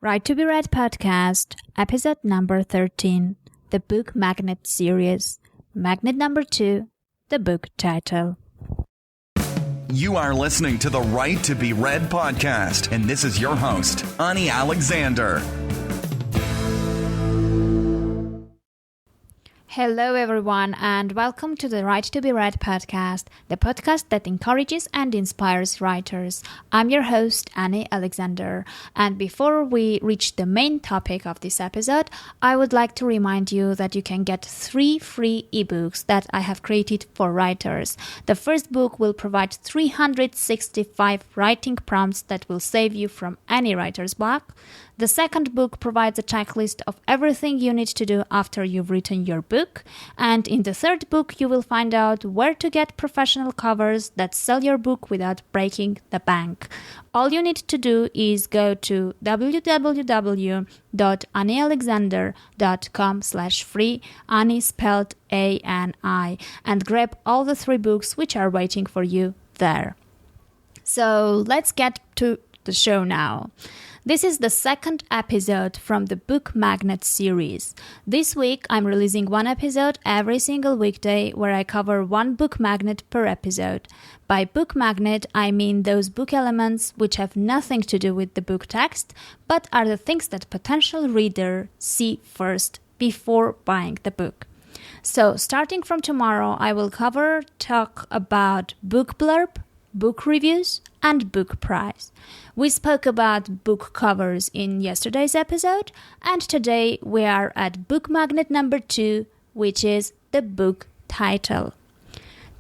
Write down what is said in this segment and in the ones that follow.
Right to be Read podcast, episode number 13, the Book Magnet series, magnet number 2, the book title. You are listening to the Right to be Read podcast, and this is your host, Ani Alexander. Hello everyone and welcome to the Right to be Read podcast, the podcast that encourages and inspires writers. I'm your host, Ani Alexander, and before we reach the main topic of this episode, I would like to remind you that you can get 3 free ebooks that I have created for writers. The first book will provide 365 writing prompts that will save you from any writer's block. The second book provides a checklist of everything you need to do after you've written your book. And in the third book, you will find out where to get professional covers that sell your book without breaking the bank. All you need to do is go to www.anialexander.com/free, Ani spelled A-N-I, and grab all the 3 books which are waiting for you there. So let's get to the show now. This is the second episode from the Book Magnet series. This week, I'm releasing 1 episode every single weekday where I cover 1 book magnet per episode. By book magnet, I mean those book elements which have nothing to do with the book text, but are the things that potential reader see first before buying the book. So, starting from tomorrow, I will talk about book blurb, book reviews, and book price. We spoke about book covers in yesterday's episode, and today we are at book magnet number 2, which is the book title.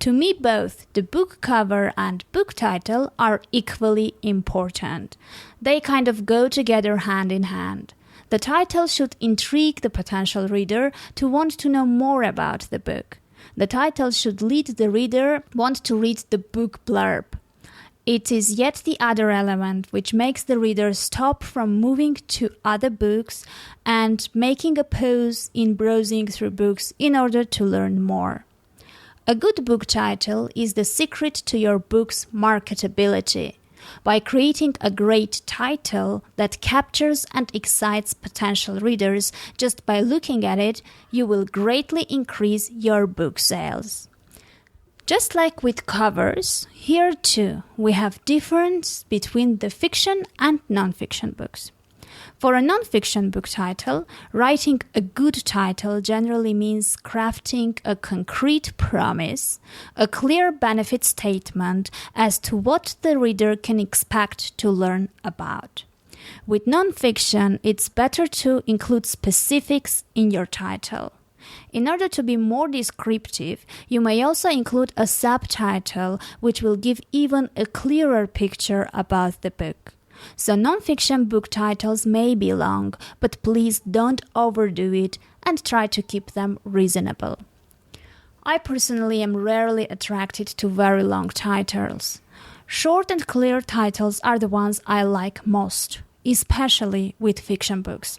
To me, both the book cover and book title are equally important. They kind of go together hand in hand. The title should intrigue the potential reader to want to know more about the book. The title should lead the reader want to read the book blurb. It is yet the other element which makes the reader stop from moving to other books and making a pause in browsing through books in order to learn more. A good book title is the secret to your book's marketability. By creating a great title that captures and excites potential readers just by looking at it, you will greatly increase your book sales. Just like with covers, here too we have difference between the fiction and non-fiction books. For a non-fiction book title, writing a good title generally means crafting a concrete promise, a clear benefit statement as to what the reader can expect to learn about. With non-fiction, it's better to include specifics in your title. In order to be more descriptive, you may also include a subtitle which will give even a clearer picture about the book. So non-fiction book titles may be long, but please don't overdo it and try to keep them reasonable. I personally am rarely attracted to very long titles. Short and clear titles are the ones I like most, especially with fiction books.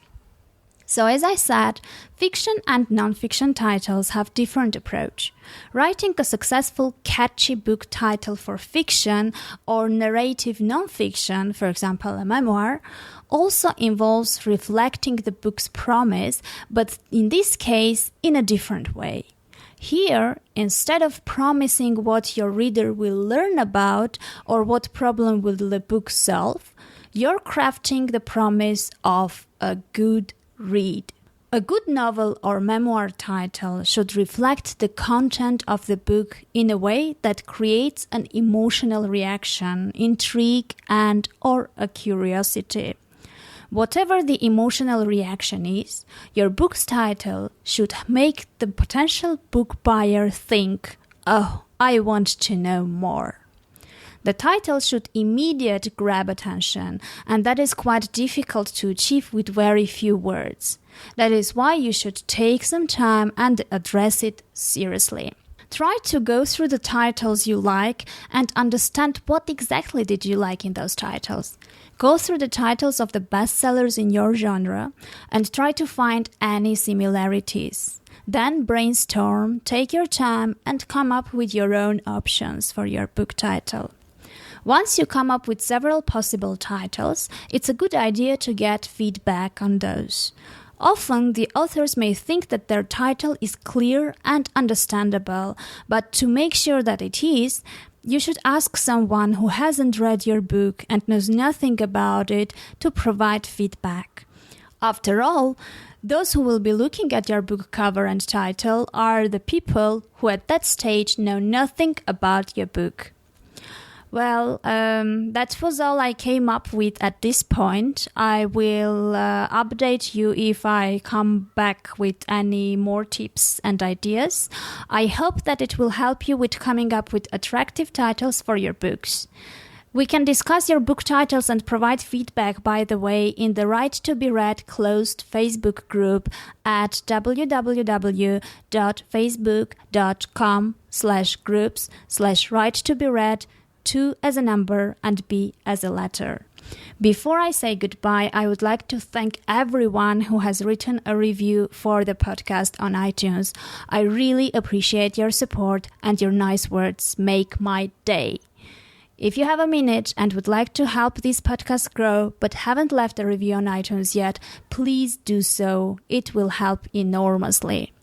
So as I said, fiction and non-fiction titles have different approach. Writing a successful, catchy book title for fiction or narrative non-fiction, for example a memoir, also involves reflecting the book's promise, but in this case in a different way. Here, instead of promising what your reader will learn about or what problem will the book solve, you're crafting the promise of a good read. A good novel or memoir title should reflect the content of the book in a way that creates an emotional reaction, intrigue, and/or a curiosity. Whatever the emotional reaction is, your book's title should make the potential book buyer think, "Oh, I want to know more." The title should immediately grab attention, and that is quite difficult to achieve with very few words. That is why you should take some time and address it seriously. Try to go through the titles you like and understand what exactly did you like in those titles. Go through the titles of the bestsellers in your genre and try to find any similarities. Then brainstorm, take your time, and come up with your own options for your book title. Once you come up with several possible titles, it's a good idea to get feedback on those. Often, the authors may think that their title is clear and understandable, but to make sure that it is, you should ask someone who hasn't read your book and knows nothing about it to provide feedback. After all, those who will be looking at your book cover and title are the people who at that stage know nothing about your book. Well, that was all I came up with at this point. I will update you if I come back with any more tips and ideas. I hope that it will help you with coming up with attractive titles for your books. We can discuss your book titles and provide feedback, by the way, in the Right to be Read closed Facebook group at www.facebook.com/groups/right-to-be-read, 2 as a number and B as a letter. Before I say goodbye, I would like to thank everyone who has written a review for the podcast on iTunes. I really appreciate your support, and your nice words make my day. If you have a minute and would like to help this podcast grow but haven't left a review on iTunes yet, please do so. It will help enormously.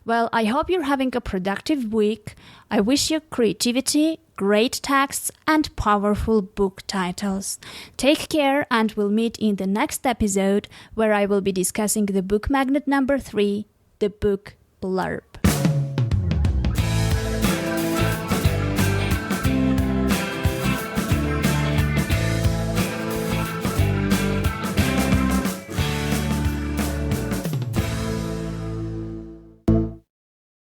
Well, I hope you're having a productive week. I wish you creativity, great texts, and powerful book titles. Take care, and we'll meet in the next episode, where I will be discussing the book magnet number 3, the book blurb.